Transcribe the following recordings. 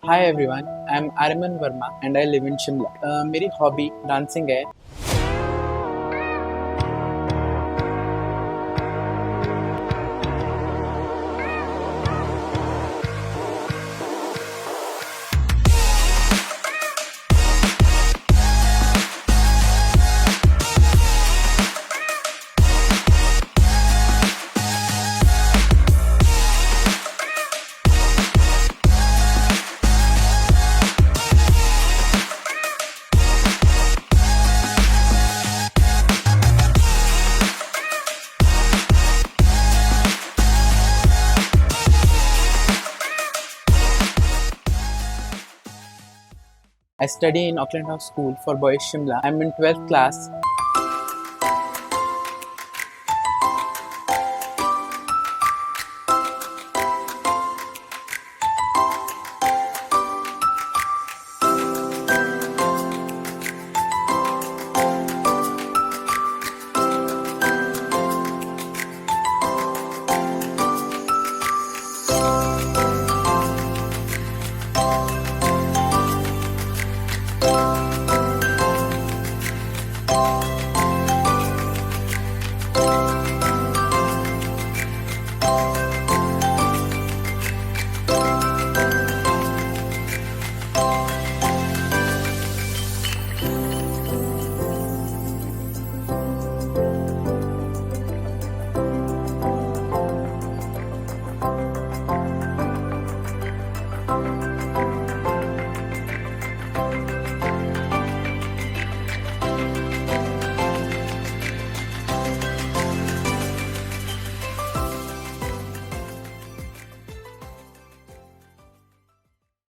Hi everyone, I'm Arman Verma and I live in Shimla. मेरी hobby dancing है. I study in Auckland House School for Boys Shimla. I'm in 12th class.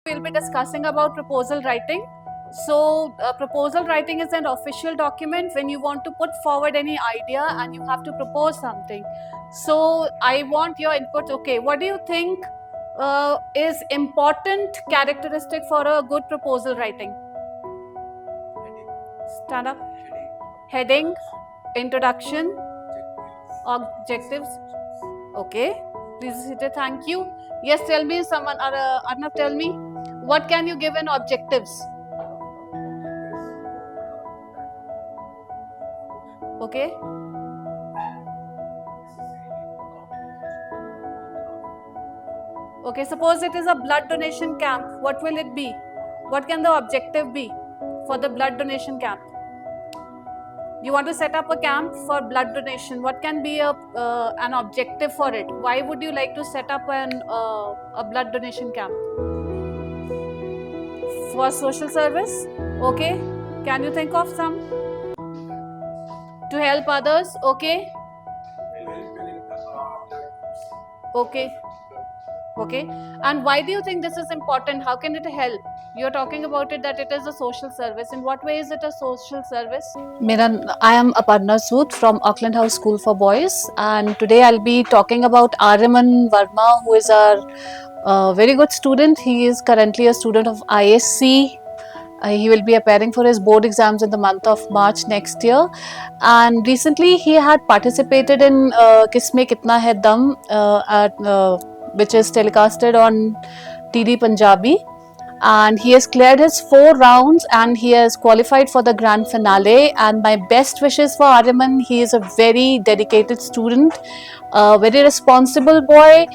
We'll be discussing about proposal writing. So, proposal writing is an official document when you want to put forward any idea and you have to propose something. So, I want your input. Okay, what do you think is important characteristic for a good proposal writing? Stand up. Heading, introduction, objectives. Okay, please sit there. Thank you. Yes, tell me someone. Arnav, tell me. What can you give in objectives? Okay. Okay, suppose it is a blood donation camp. What will it be? What can the objective be for the blood donation camp? You want to set up a camp for blood donation. What can be an objective for it? Why would you like to set up a blood donation camp? For social service? Okay. Can you think of some? To help others? Okay. Okay. Okay. And why do you think this is important? How can it help? You're talking about it that it is a social service. In what way is it a social service? I am Aparna Sood from Auckland House School for Boys, and today I'll be talking about Ariman Verma, who is our very good student. He is currently a student of ISC. He will be appearing for his board exams in the month of March next year. And recently he had participated in Kisme Kitna Hai Dum, which is telecasted on TD Punjabi. And he has cleared his 4 rounds and he has qualified for the grand finale. And my best wishes for Ariman. He is a very dedicated student, a very responsible boy.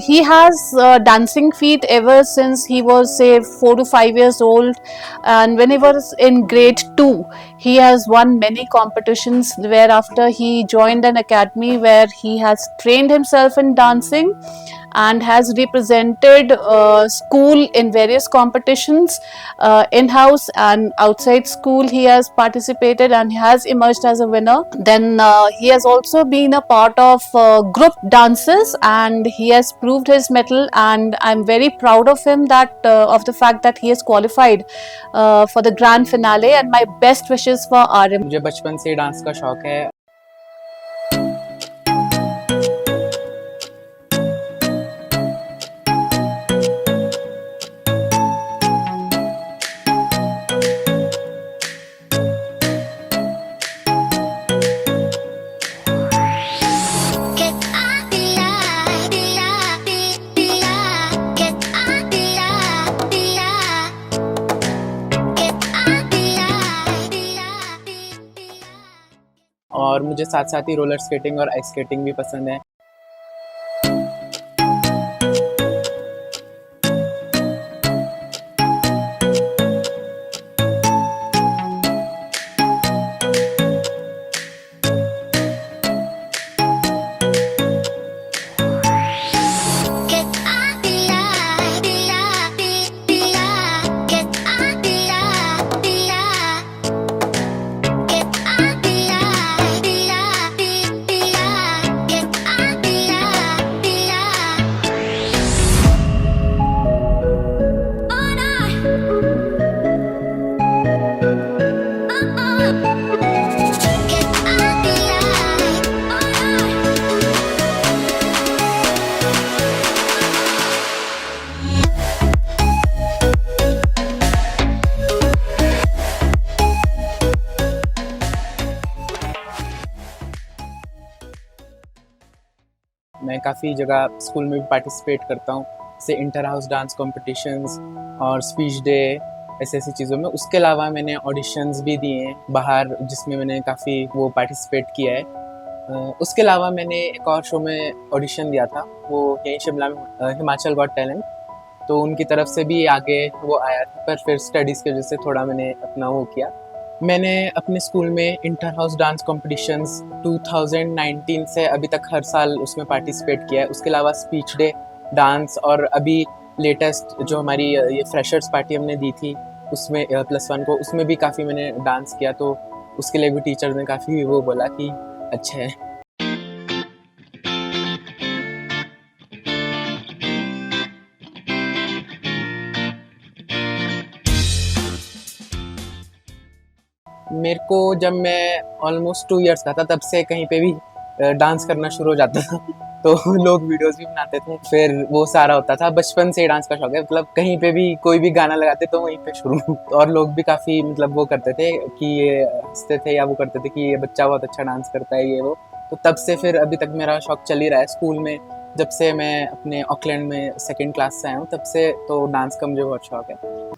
He has dancing feet ever since he was say 4 to 5 years old, and when he was in grade 2 he has won many competitions, whereafter he joined an academy where he has trained himself in dancing and has represented school in various competitions, in-house and outside school. He has participated and has emerged as a winner. Then he has also been a part of group dances and he has proved his mettle, and I'm very proud of him that of the fact that he has qualified for the grand finale, and my best wishes for Ariman. मुझे बचपन से dance का शौक है. और मुझे साथ साथ ही रोलर स्केटिंग और आइस स्केटिंग भी पसंद है। मैं काफ़ी जगह स्कूल में भी पार्टिसिपेट करता हूँ, जैसे इंटर हाउस डांस कॉम्पिटिशन्स और स्पीच डे, ऐसी ऐसी चीज़ों में। उसके अलावा मैंने ऑडिशंस भी दिए हैं बाहर, जिसमें मैंने काफ़ी वो पार्टिसिपेट किया है। उसके अलावा मैंने एक और शो में ऑडिशन दिया था, वो यहीं शिमला में, हिमाचल गॉट टैलेंट, तो उनकी तरफ से भी आगे वो आया था, पर फिर स्टडीज़ की वजह से थोड़ा मैंने अपना वो किया। मैंने अपने स्कूल में इंटर हाउस डांस कॉम्पिटिशन्स 2019 से अभी तक हर साल उसमें पार्टिसिपेट किया है। उसके अलावा स्पीच डे, डांस, और अभी लेटेस्ट जो हमारी ये फ्रेशर्स पार्टी हमने दी थी उसमें +1 को, उसमें भी काफ़ी मैंने डांस किया, तो उसके लिए भी टीचर ने काफ़ी वो बोला कि अच्छा है। मेरे को जब मैं ऑलमोस्ट 2 इयर्स का था, तब से कहीं पे भी डांस करना शुरू हो जाता था तो लोग वीडियोस भी बनाते थे, फिर वो सारा होता था। बचपन से डांस का शौक है, मतलब कहीं पे भी कोई भी गाना लगाते तो वहीं पे शुरू और लोग भी काफ़ी मतलब वो करते थे कि ये हंसते थे या वो करते थे कि ये बच्चा बहुत अच्छा डांस करता है, ये वो। तो तब से फिर अभी तक मेरा शौक चल ही रहा है। स्कूल में जब से मैं अपने ऑकलैंड में 2nd क्लास से आया हूँ, तब से तो डांस का मुझे बहुत शौक है।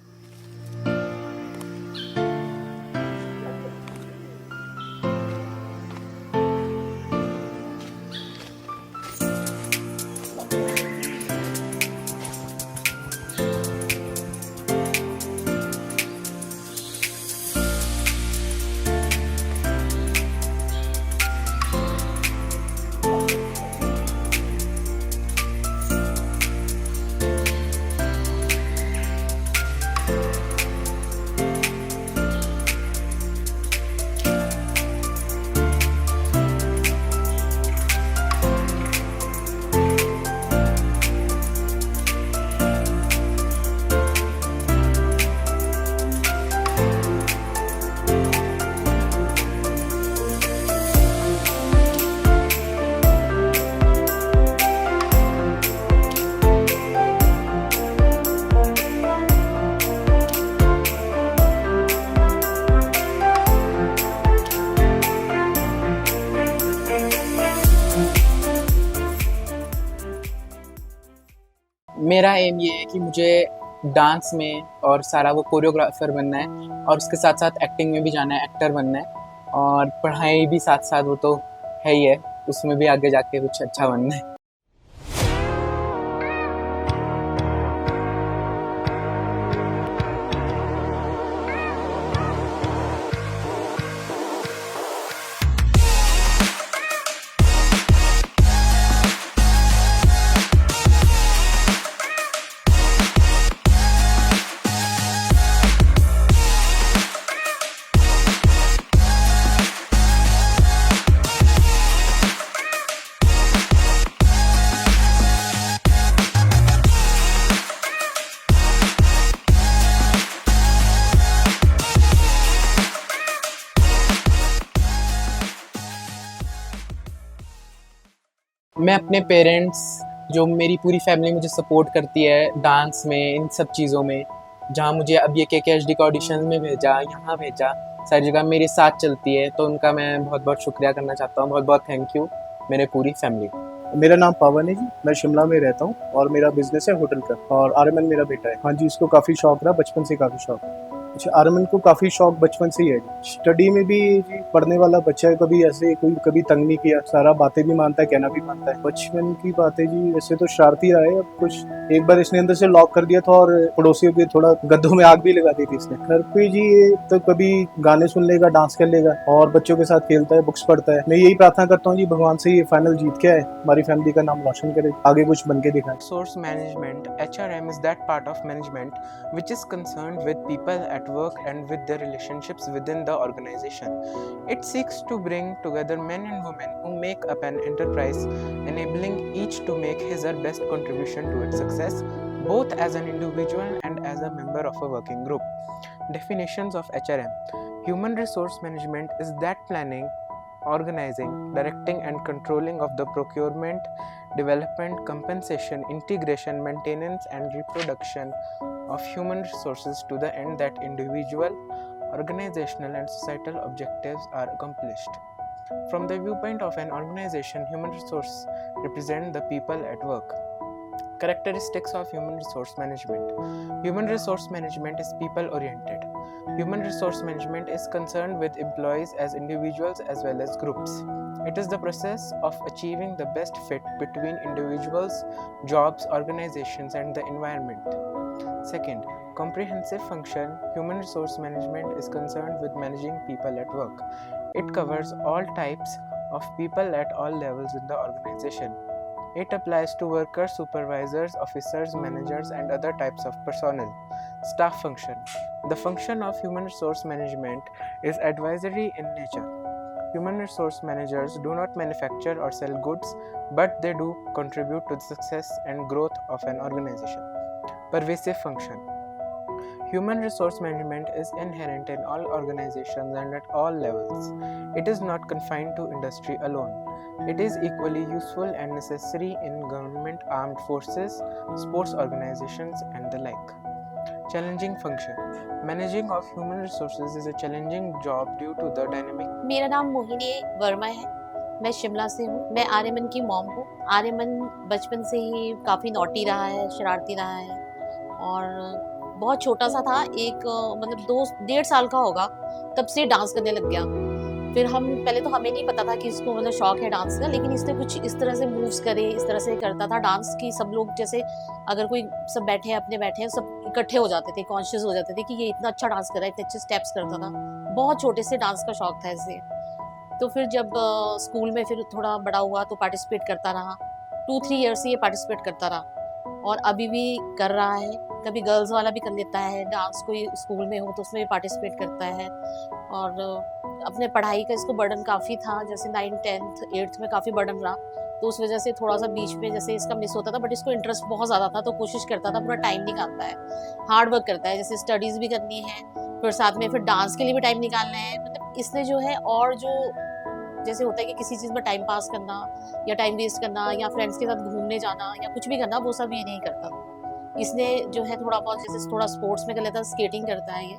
मेरा एम ये है कि मुझे डांस में और सारा वो कोरियोग्राफर बनना है, और उसके साथ साथ एक्टिंग में भी जाना है, एक्टर बनना है, और पढ़ाई भी साथ साथ वो तो है ही है, उसमें भी आगे जाके कुछ अच्छा बनना है। मैं अपने पेरेंट्स, जो मेरी पूरी फैमिली मुझे सपोर्ट करती है डांस में, इन सब चीज़ों में, जहाँ मुझे अब ये KKHD का ऑडिशन में भेजा, यहाँ भेजा, सारी जगह मेरे साथ चलती है, तो उनका मैं बहुत बहुत शुक्रिया करना चाहता हूँ। बहुत बहुत थैंक यू मेरे पूरी फैमिली को। मेरा नाम पवन है जी, मैं शिमला में रहता हूँ और मेरा बिजनेस है होटल का, और आर्यमन मेरा बेटा है। हाँ जी, इसको काफ़ी शौक रहा, बचपन से काफ़ी शौक है। अच्छा, आर्यमन को काफ़ी शौक बचपन से ही है जी। स्टडी में भी जी पढ़ने वाला बच्चा है, कभी ऐसे कोई कभी तंग नहीं किया, सारा बातें भी मानता है, कहना भी मानता है। बचपन की बातें जी वैसे तो शरारती रहा है, अब कुछ एक बार इसने अंदर से लॉक कर दिया था और पड़ोसियों के थोड़ा गड्ढों में आग भी लगा दी थी इसने। घर पे जी ये तो कभी गाने सुन लेगा, डांस कर लेगा और बच्चों के साथ खेलता है, बुक्स पढ़ता है। मैं यही प्रार्थना करता हूँ जी भगवान से ये फाइनल जीत के आए, हमारी फैमिली का नाम रोशन करे, आगे कुछ बन के दिखाए। Resource management, HRM, is that part of management which is concerned with people at work and with their relationships within the organization. It seeks to bring together men and women who make up an enterprise, enabling each to make his or best contribution to its success, both as an individual and as a member of a working group. Definitions of HRM. Human resource management is that planning, organizing, directing and controlling of the procurement, development, compensation, integration, maintenance and reproduction of human resources to the end that individual, organizational and societal objectives are accomplished. From the viewpoint of an organization, human resource represent the people at work. Characteristics of human resource management. Human resource management is people oriented. Human resource management is concerned with employees as individuals as well as groups. It is the process of achieving the best fit between individuals, jobs, organizations, and the environment. Second, comprehensive function. Human resource management is concerned with managing people at work. It covers all types of people at all levels in the organization. It applies to workers, supervisors, officers, managers, and other types of personnel. Staff function. The function of human resource management is advisory in nature. Human resource managers do not manufacture or sell goods, but they do contribute to the success and growth of an organization. Pervasive function. Human resource management is inherent in all organizations and at all levels. It is not confined to industry alone. It is equally useful and necessary in government, armed forces, sports organizations, and the like. Challenging function. Managing of human resources is a challenging job due to the dynamic. मेरा नाम मोहिनी वर्मा है, मैं शिमला से हूँ। मैं आर्यमन की mom हूँ। आर्यमन बचपन से ही काफ़ी नॉटी रहा है, शरारती रहा है और बहुत छोटा सा था, एक मतलब 2 डेढ़ साल का होगा, तब से डांस करने लग गया। फिर हम पहले तो हमें नहीं पता था कि इसको मतलब शौक है डांस का, लेकिन इसने कुछ इस तरह से मूव्स करे, इस तरह से करता था डांस की। सब लोग जैसे अगर कोई सब बैठे हैं, अपने बैठे हैं, सब इकट्ठे हो जाते थे, कॉन्शियस हो जाते थे कि ये इतना अच्छा डांस कर रहा है, इतने अच्छे स्टेप्स करता था। बहुत छोटे से डांस का शौक था इसे। तो फिर जब स्कूल में फिर थोड़ा बड़ा हुआ तो पार्टिसिपेट करता रहा। 2-3 ईयर से ये पार्टिसिपेट करता रहा और अभी भी कर रहा है। कभी गर्ल्स वाला भी कर लेता है डांस, कोई स्कूल में हो तो उसमें भी पार्टिसिपेट करता है। और अपने पढ़ाई का इसको बर्डन काफ़ी था, जैसे 9th 10th 8th में काफ़ी बर्डन रहा, तो उस वजह से थोड़ा सा बीच में जैसे इसका मिस होता था, बट इसको इंटरेस्ट बहुत ज़्यादा था तो कोशिश करता था, पूरा टाइम निकालता है, हार्ड वर्क करता है, जैसे स्टडीज़ भी करनी है, फिर साथ में फिर डांस के लिए भी टाइम निकालना है। मतलब इसने जो है, और जो जैसे होता है कि किसी चीज़ में टाइम पास करना या टाइम वेस्ट करना या फ्रेंड्स के साथ घूमने जाना या कुछ भी करना, वो सब ये नहीं करता। इसने जो है थोड़ा बहुत जैसे थोड़ा स्पोर्ट्स में कर लेता है, स्केटिंग करता है, ये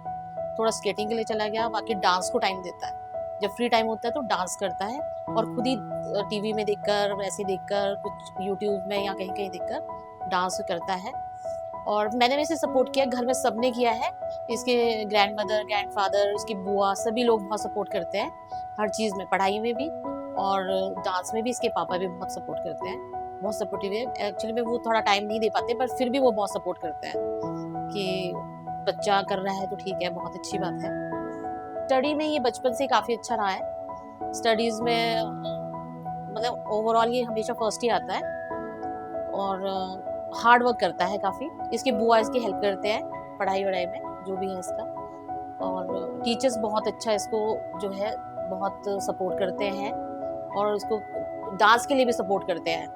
थोड़ा स्केटिंग के लिए चला गया, बाकी डांस को टाइम देता है। जब फ्री टाइम होता है तो डांस करता है और खुद ही टीवी में देखकर, वैसे देखकर, कुछ यूट्यूब में या कहीं कहीं देखकर डांस करता है। और मैंने भी इसे सपोर्ट किया, घर में सबने किया है। इसके ग्रैंड मदर, ग्रैंड फादर, इसकी बुआ, सभी लोग बहुत सपोर्ट करते हैं हर चीज़ में, पढ़ाई में भी और डांस में भी। इसके पापा भी बहुत सपोर्ट करते हैं, बहुत सपोर्टिव है। एक्चुअली में वो थोड़ा टाइम नहीं दे पाते, पर फिर भी वो बहुत सपोर्ट करते हैं कि बच्चा कर रहा है तो ठीक है, बहुत अच्छी बात है। स्टडी में ये बचपन से काफ़ी अच्छा रहा है। स्टडीज़ में मतलब ओवरऑल ये हमेशा फर्स्ट ही आता है और हार्ड वर्क करता है काफ़ी। इसके बुआ इसकी हेल्प करते हैं पढ़ाई वढ़ाई में, जो भी है इसका। और टीचर्स बहुत अच्छा इसको जो है बहुत सपोर्ट करते हैं और इसको डांस के लिए भी सपोर्ट करते हैं,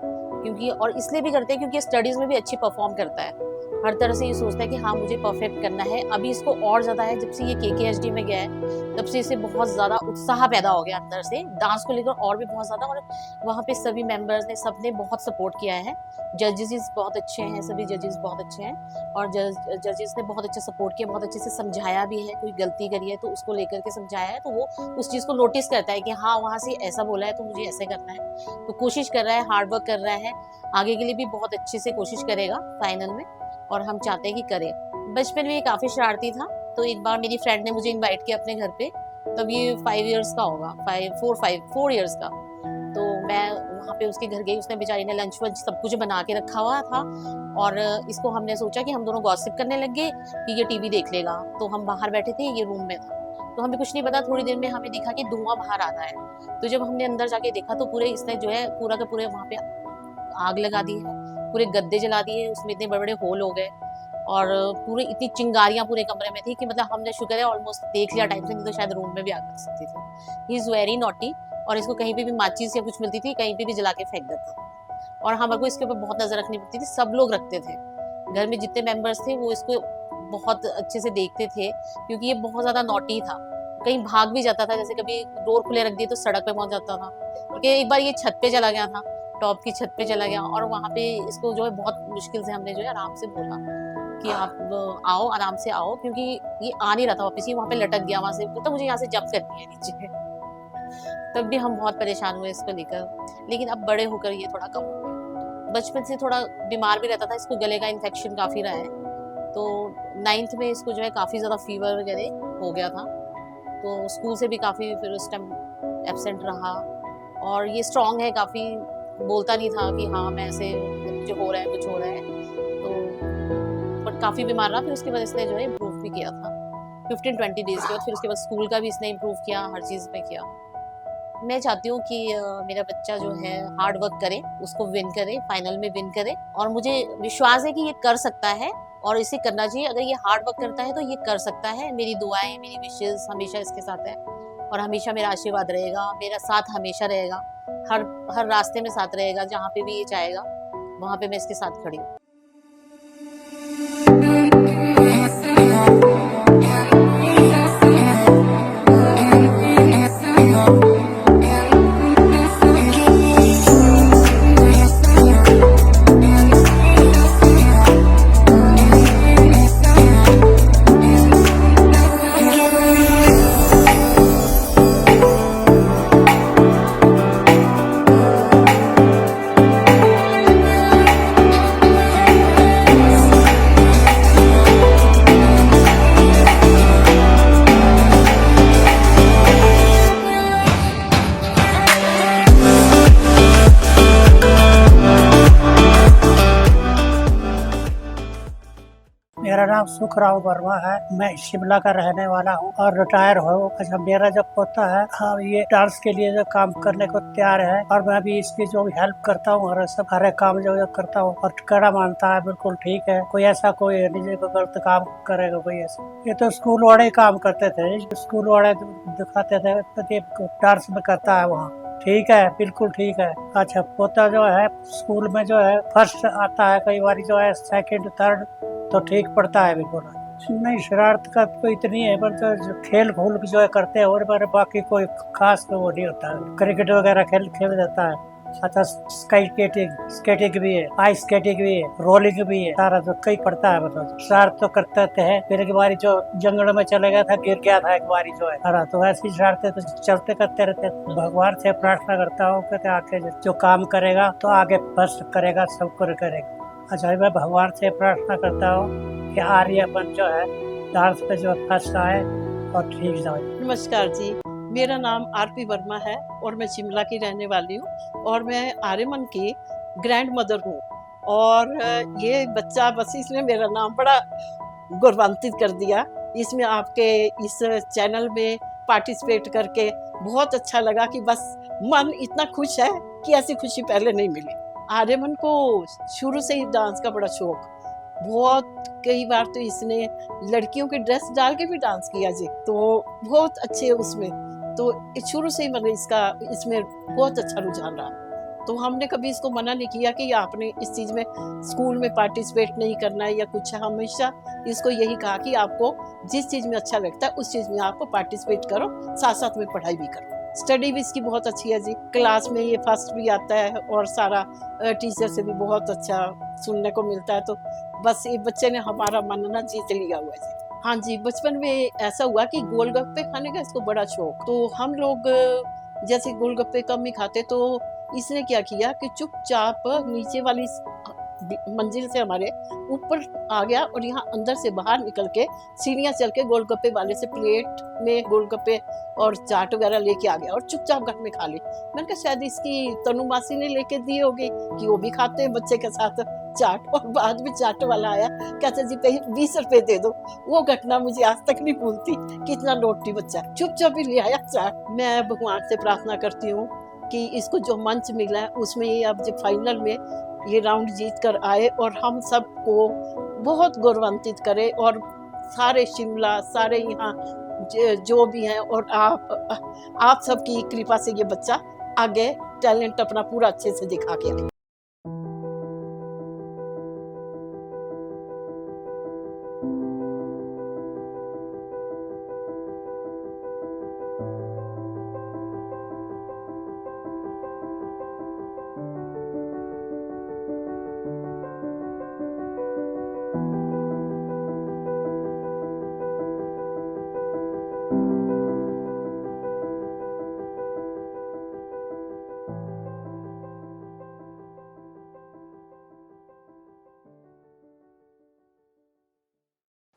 क्योंकि और इसलिए भी करते हैं क्योंकि स्टडीज़ में भी अच्छी परफॉर्म करता है। हर तरह से ये सोचता है कि हाँ मुझे परफेक्ट करना है। अभी इसको और ज़्यादा है, जब से ये KKHD में गया है तब से इसे बहुत ज़्यादा उत्साह पैदा हो गया अंदर से डांस को लेकर, और भी बहुत ज़्यादा। और वहाँ पे सभी मेंबर्स ने, सबने बहुत सपोर्ट किया है। जजेस बहुत अच्छे हैं, सभी जजेस बहुत अच्छे हैं और जजेस ने बहुत अच्छा सपोर्ट किया, बहुत अच्छे से समझाया भी है। कोई गलती करी है तो उसको लेकर के समझाया है, तो वो उस चीज़ को नोटिस करता है कि हाँ वहाँ से ऐसा बोला है तो मुझे ऐसे करना है। तो कोशिश कर रहा है, हार्ड वर्क कर रहा है, आगे के लिए भी बहुत अच्छे से कोशिश करेगा फाइनल में, और हम चाहते हैं कि करे। बचपन में ये काफ़ी शरारती था, तो एक बार मेरी फ्रेंड ने मुझे इनवाइट किया अपने घर पे, तब ये 5 इयर्स का होगा, 4 इयर्स का। तो मैं वहाँ पे उसके घर गई, उसने बेचारी ने लंच वंच सब कुछ बना के रखा हुआ था, और इसको हमने सोचा कि हम दोनों गॉसिप करने लग गए कि ये टीवी देख लेगा। तो हम बाहर बैठे थे, ये रूम में था, तो हमें कुछ नहीं पता, थोड़ी देर में हमें दिखा कि धुआं बाहर आ रहा है। तो जब हमने अंदर जाके देखा तो पूरे इसने जो है पूरा का पूरे वहाँ पे आग लगा दी है, पूरे गद्दे जला दिए, उसमें इतने बड़े बड़े होल हो गए, और पूरी इतनी चिंगारियां पूरे कमरे में थी कि मतलब हमने शुक्र है ऑलमोस्ट देख लिया टाइम से, नहीं तो शायद रूम में भी आग लग सकती थी। ही इज़ वेरी नॉटी, और इसको कहीं पे भी माचिस या कुछ मिलती थी कहीं पे भी जला के फेंक देता, और हमारे को इसके ऊपर बहुत नजर रखनी पड़ती थी। सब लोग रखते थे, घर में जितने मेंबर्स थे वो इसको बहुत अच्छे से देखते थे, क्योंकि ये बहुत ज्यादा नॉटी था। कहीं भाग भी जाता था, जैसे कभी डोर खुले रख दिए तो सड़क पे पहुंच जाता था, क्योंकि एक बार ये छत पे चला गया था, टॉप की छत पे चला गया, और वहाँ पे इसको जो है बहुत मुश्किल से हमने जो है आराम से बोला कि आप आओ, आराम से आओ, क्योंकि ये आ नहीं रहा था वापस, ये वहाँ पे लटक गया वहाँ से, तो मुझे यहाँ से जंप करनी है नीचे। तब भी हम बहुत परेशान हुए इसको लेकर, लेकिन अब बड़े होकर ये थोड़ा कम हो गया। बचपन से थोड़ा बीमार भी रहता था, इसको गले का इन्फेक्शन काफ़ी रहा है, तो 9th में इसको जो है काफ़ी ज़्यादा फीवर वगैरह हो गया था, तो स्कूल से भी काफ़ी फिर उस टाइम एब्सेंट रहा। और ये स्ट्रॉन्ग है काफ़ी, बोलता नहीं था कि हाँ मैं ऐसे मुझे हो रहा है, कुछ हो रहा है, तो बट काफ़ी बीमार रहा। फिर उसके बाद इसने जो है इम्प्रूव भी किया था 15-20 डेज के बाद, फिर उसके बाद स्कूल का भी इसने इम्प्रूव किया, हर चीज़ में किया। मैं चाहती हूँ कि मेरा बच्चा जो है हार्ड वर्क करे, उसको विन करे, फाइनल में विन करे, और मुझे विश्वास है कि ये कर सकता है और इसे करना चाहिए। अगर ये हार्ड वर्क करता है तो ये कर सकता है। मेरी दुआएं, मेरी विशेष हमेशा इसके साथ है, और हमेशा मेरा आशीर्वाद रहेगा, मेरा साथ हमेशा रहेगा, हर रास्ते में साथ रहेगा, जहाँ पे भी ये चाहेगा वहाँ पे मैं इसके साथ खड़ी हूँ। मेरा नाम सुखराव वर्मा है। मैं शिमला का रहने वाला हूँ और रिटायर हूँ। अच्छा, मेरा जो पोता है, हाँ, ये डांस के लिए जो काम करने को तैयार है, और मैं भी इसकी जो हेल्प करता हूँ और सब हर एक काम जो करता हूँ, और कड़ा मानता है, बिल्कुल ठीक है। कोई ऐसा कोई नहीं जो गलत काम करेगा कोई ऐसा। ये तो स्कूल वाले ही काम करते थे, स्कूल वाले दिखाते थे डांस में करता है वहाँ, ठीक है, बिल्कुल ठीक है। अच्छा, पोता जो है स्कूल में जो है फर्स्ट आता है, कई बार जो है सेकंड थर्ड, तो ठीक पड़ता है बिल्कुल। नहीं, शरारत का तो इतनी है, पर तो खेल खूल जो है करते हैं, और बाकी कोई खास तो वो नहीं होता है। क्रिकेट वगैरह खेल देता है। अच्छा, स्केटिंग भी है, आइस स्केटिंग भी है, रोलिंग भी है, सारा तो कई पड़ता है। मतलब शरारत तो करते हैं। फिर एक बारी जो जंगल में चले गया था, गिर गया था एक बारी जो है, तो ऐसी शरारतें तो चलते करते रहते। भगवान से प्रार्थना करता हूँ कि आके जो काम करेगा तो आगे बस करेगा, सब कुछ करेगा। अच्छा, मैं भगवान से प्रार्थना करता हूँ कि आर्यमन जो है डांस पे जो फर्स्ट आए और ठीक जाए। नमस्कार जी, मेरा नाम आरपी वर्मा है और मैं शिमला की रहने वाली हूँ, और मैं आर्यमन की ग्रैंड मदर हूँ। और ये बच्चा, बस इसने मेरा नाम बड़ा गौरवान्वित कर दिया। इसमें आपके इस चैनल में पार्टिसिपेट करके बहुत अच्छा लगा कि बस मन इतना खुश है कि ऐसी खुशी पहले नहीं मिली। आर्यमन को शुरू से ही डांस का बड़ा शौक, बहुत कई बार तो इसने लड़कियों की ड्रेस डाल के भी डांस किया जी, तो बहुत अच्छे उसमें, तो शुरू से ही मतलब इसमें बहुत अच्छा रुझान रहा। तो हमने कभी इसको मना नहीं किया कि आपने इस चीज़ में स्कूल में पार्टिसिपेट नहीं करना है या कुछ। हमेशा इसको यही कहा कि आपको जिस चीज़ में अच्छा लगता है उस चीज़ में आपको पार्टिसिपेट करो, साथ साथ में पढ़ाई भी करो। स्टडी भी इसकी बहुत अच्छी है जी, क्लास में ये फर्स्ट भी आता है, और सारा टीचर से भी बहुत अच्छा सुनने को मिलता है। तो बस ये बच्चे ने हमारा मन ना जीत लिया हुआ है जी। हाँ जी, बचपन में ऐसा हुआ कि गोलगप्पे खाने का इसको बड़ा शौक, तो हम लोग जैसे गोलगप्पे कम ही खाते, तो इसने क्या किया कि चुपचाप नीचे वाली मंजिल से हमारे ऊपर आ गया और यहाँ अंदर से बाहर निकल के सीढ़ियाँ चल के गोलगप्पे वाले से प्लेट में गोलगप्पे और चाट वगैरह लेके आ गया और चुपचाप घर में खा ली। मैंने कहा शायद इसकी तनु मासी ने लेके दी होगी कि वो भी खाते हैं बच्चे के साथ चाट। और बाद में चाट वाला आया, कहते जी 20 रुपए दे दो। वो घटना मुझे आज तक नहीं भूलती, कितना नोटी बच्चा, चुपचाप ही ले आया चाट। मैं भगवान से प्रार्थना करती हूँ कि इसको जो मंच मिला है उसमें ये अब जब फाइनल में ये राउंड जीत कर आए और हम सबको बहुत गौरवान्वित करे, और सारे शिमला, सारे यहाँ जो भी हैं, और आप सबकी कृपा से ये बच्चा आगे टैलेंट अपना पूरा अच्छे से दिखा के आए।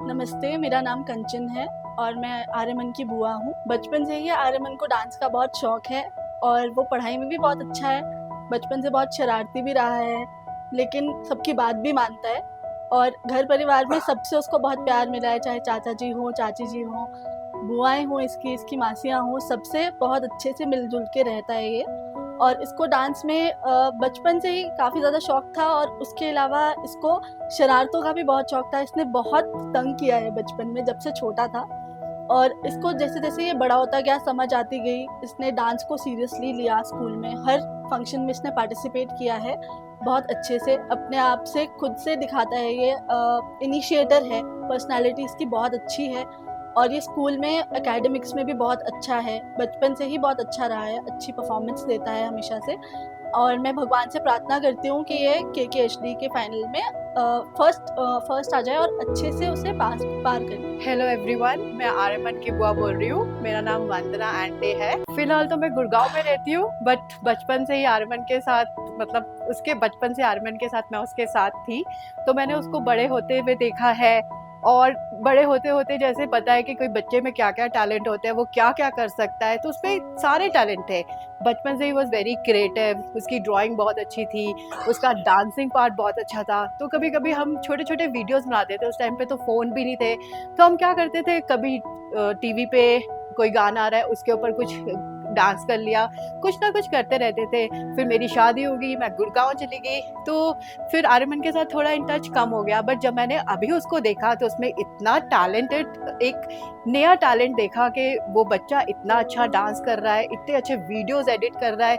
नमस्ते, मेरा नाम कंचन है और मैं आर्यमन की बुआ हूँ। बचपन से ही आर्यमन को डांस का बहुत शौक है और वो पढ़ाई में भी बहुत अच्छा है। बचपन से बहुत शरारती भी रहा है, लेकिन सबकी बात भी मानता है और घर परिवार में सबसे उसको बहुत प्यार मिला है, चाहे चाचा जी हों, चाची जी हों, बुआएं हों, इसकी मासियाँ हों, सबसे बहुत अच्छे से मिलजुल के रहता है ये। और इसको डांस में बचपन से ही काफ़ी ज़्यादा शौक था और उसके अलावा इसको शरारतों का भी बहुत शौक था। इसने बहुत तंग किया है बचपन में जब से छोटा था, और इसको जैसे जैसे ये बड़ा होता गया, समझ आती गई, इसने डांस को सीरियसली लिया। स्कूल में हर फंक्शन में इसने पार्टिसिपेट किया है बहुत अच्छे से, अपने आप से खुद से दिखाता है। ये इनिशिएटर है, पर्सनालिटी इसकी बहुत अच्छी है और ये स्कूल में एकेडमिक्स में भी बहुत अच्छा है। बचपन से ही बहुत अच्छा रहा है, अच्छी परफॉर्मेंस देता है हमेशा से। और मैं भगवान से प्रार्थना करती हूँ कि ये KKHD के फाइनल में फर्स्ट आ जाए और अच्छे से उसे पार करे। हेलो एवरीवन, मैं आर्यमन की बुआ बोल रही हूँ। मेरा नाम वंदना एंटे है। फिलहाल तो मैं गुड़गांव में रहती हूँ, बट बचपन से ही आर्यमन के साथ, मतलब उसके बचपन से आर्यमन के साथ मैं उसके साथ थी, तो मैंने उसको बड़े होते हुए देखा है। और बड़े होते होते जैसे पता है कि कोई बच्चे में क्या क्या टैलेंट होते हैं, वो क्या क्या कर सकता है, तो उसमें सारे टैलेंट थे। बचपन से ही वॉज वेरी क्रिएटिव, उसकी ड्राइंग बहुत अच्छी थी, उसका डांसिंग पार्ट बहुत अच्छा था। तो कभी कभी हम छोटे छोटे वीडियोस बनाते थे, उस टाइम पे तो फ़ोन भी नहीं थे, तो हम क्या करते थे, कभी टीवी पे कोई गाना आ रहा है उसके ऊपर कुछ डांस कर लिया, कुछ ना कुछ करते रहते थे। फिर मेरी शादी हो गई, मैं गुड़गांव चली गई, तो फिर आर्यमन के साथ थोड़ा इन टच कम हो गया। बट जब मैंने अभी उसको देखा तो उसमें इतना टैलेंटेड, एक नया टैलेंट देखा कि वो बच्चा इतना अच्छा डांस कर रहा है, इतने अच्छे वीडियोस एडिट कर रहा है।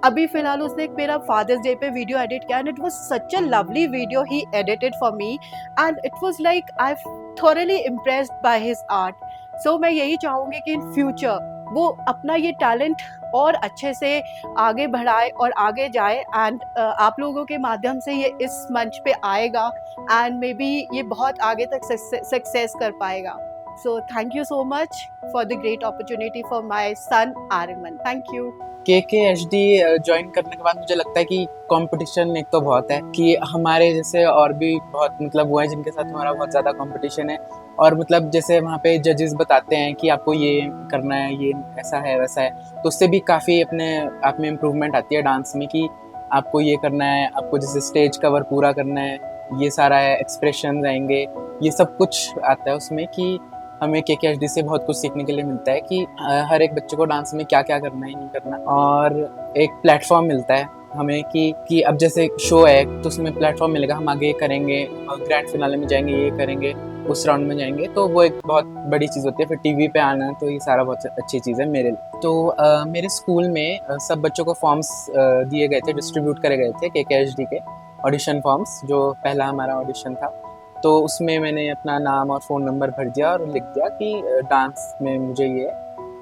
अभी फिलहाल उसने एक मेरा फादर्स डे पे वीडियो एडिट किया and it was such a lovely video he edited for me and it was like I thoroughly impressed by his art. So मैं यही चाहूँगी कि इन फ्यूचर वो अपना ये टैलेंट और अच्छे से आगे बढ़ाए और आगे जाए, एंड आप लोगों के माध्यम से ये इस मंच पे आएगा एंड मे बी ये बहुत आगे तक सक्सेस कर पाएगा। So thank you so much for the great opportunity for my son Aryaman. Thank you. KKHD join करने के बाद मुझे लगता है कि कंपटीशन एक तो बहुत है, कि हमारे जैसे और भी बहुत मतलब वो हैं जिनके साथ हमारा बहुत ज़्यादा कंपटीशन है। और मतलब जैसे वहाँ पे जजेस बताते हैं कि आपको ये करना है, ये ऐसा है वैसा है, तो उससे भी काफ़ी अपने आप में इम्प्रूवमेंट आती है डांस में, कि आपको ये करना है, आपको जैसे स्टेज कवर पूरा करना है, ये सारा है, एक्सप्रेशन आएंगे, ये सब कुछ आता है उसमें। कि हमें KKHD से बहुत कुछ सीखने के लिए मिलता है कि हर एक बच्चे को डांस में क्या क्या करना है, नहीं करना, और एक प्लेटफॉर्म मिलता है हमें कि अब जैसे शो है तो उसमें प्लेटफॉर्म मिलेगा, हम आगे करेंगे, ग्रैंड फिनाले में जाएंगे, ये करेंगे, उस राउंड में जाएंगे, तो वो एक बहुत बड़ी चीज़ होती है। फिर टीवी पे आना, तो ये सारा बहुत अच्छी चीज़ है मेरे लिए। तो मेरे स्कूल में सब बच्चों को फॉर्म्स दिए गए थे, डिस्ट्रीब्यूट करे गए थे KKHD के ऑडिशन फॉर्म्स, जो पहला हमारा ऑडिशन था। तो उसमें मैंने अपना नाम और फ़ोन नंबर भर दिया और लिख दिया कि डांस में मुझे ये,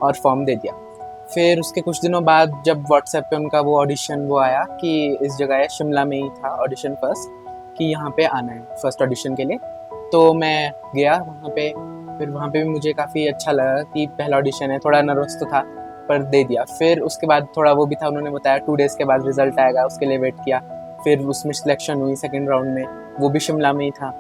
और फॉर्म दे दिया। फिर उसके कुछ दिनों बाद जब व्हाट्सएप पे उनका वो ऑडिशन वो आया कि इस जगह है, शिमला में ही था ऑडिशन फर्स्ट, कि यहाँ पे आना है फर्स्ट ऑडिशन के लिए। तो मैं गया वहाँ पे, फिर वहाँ पे भी मुझे काफ़ी अच्छा लगा कि पहला ऑडिशन है, थोड़ा नर्वस तो था पर दे दिया। फिर उसके बाद थोड़ा वो भी था, उन्होंने बताया 2 डेज़ के बाद रिज़ल्ट आएगा, उसके लिए वेट किया। फिर उसमें सिलेक्शन हुई सेकंड राउंड में, वो भी शिमला में ही था।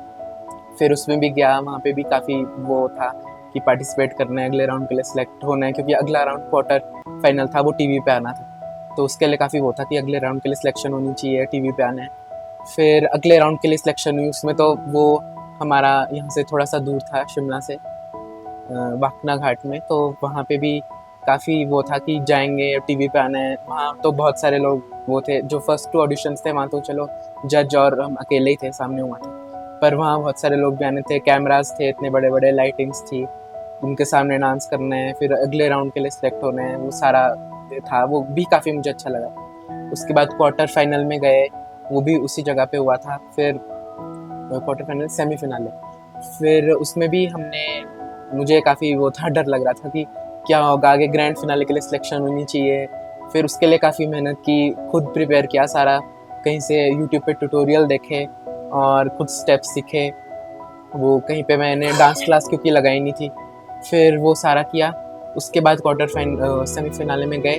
फिर उसमें भी गया, वहाँ पे भी काफ़ी वो था कि पार्टिसिपेट करना है, अगले राउंड के लिए सिलेक्ट होना है, क्योंकि अगला राउंड क्वार्टर फाइनल था, वो टीवी पे आना था। तो उसके लिए काफ़ी वो था कि अगले राउंड के लिए सिलेक्शन होनी चाहिए, टीवी पे आना है। फिर अगले राउंड के लिए सिलेक्शन हुई, उसमें तो वो हमारा यहाँ से थोड़ा सा दूर था, शिमला से वाकना घाट में। तो वहाँ पे भी काफ़ी वो था कि जाएंगे, टीवी पे आना है। वहाँ तो बहुत सारे लोग वो थे, जो फर्स्ट 2 ऑडिशंस थे वहाँ तो चलो जज और हम अकेले ही थे, सामने हुआ था। पर वहाँ बहुत सारे लोग भी आने थे, कैमरास थे इतने बड़े बड़े, लाइटिंग्स थी, उनके सामने डांस करना है, फिर अगले राउंड के लिए सिलेक्ट होना है, वो सारा था, वो भी काफ़ी मुझे अच्छा लगा। उसके बाद क्वार्टर फाइनल में गए, वो भी उसी जगह पे हुआ था। फिर क्वार्टर फाइनल सेमीफिनाले, फिर उसमें भी मुझे काफ़ी वो था, डर लग रहा था कि क्या होगा, आगे ग्रैंड फिनाले के लिए सिलेक्शन होनी चाहिए। फिर उसके लिए काफ़ी मेहनत की, खुद प्रिपेयर किया सारा, कहीं से यूट्यूब पे ट्यूटोरियल देखे और खुद स्टेप्स सीखे। वो कहीं पे मैंने डांस क्लास क्योंकि लगाई नहीं थी, फिर वो सारा किया। उसके बाद सेमीफिनाले में गए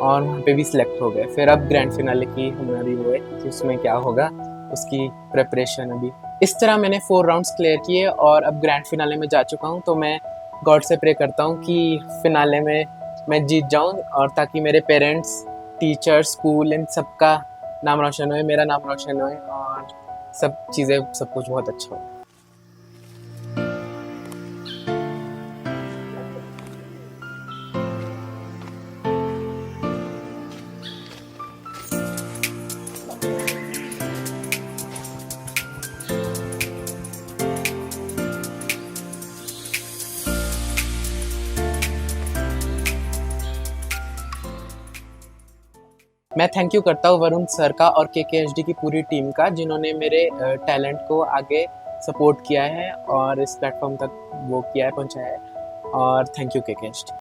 और वहाँ पे भी सिलेक्ट हो गए। फिर अब ग्रैंड फिनाले की हमारी वो है कि उसमें क्या होगा, उसकी प्रिपरेशन अभी। इस तरह मैंने 4 राउंड्स क्लियर किए और अब ग्रैंड फिनाले में जा चुका हूँ। तो मैं गॉड से प्रे करता हूँ कि फिनाले में मैं जीत जाऊँ, और ताकि मेरे पेरेंट्स, टीचर, स्कूल, इन सबका नाम रोशन होए, मेरा नाम रोशन होए, और सब चीज़ें, सब कुछ बहुत अच्छा हो। मैं थैंक यू करता हूँ वरुण सर का और KKHD की पूरी टीम का, जिन्होंने मेरे टैलेंट को आगे सपोर्ट किया है और इस प्लेटफॉर्म तक वो किया है, पहुँचाया है। और थैंक यू KKHD।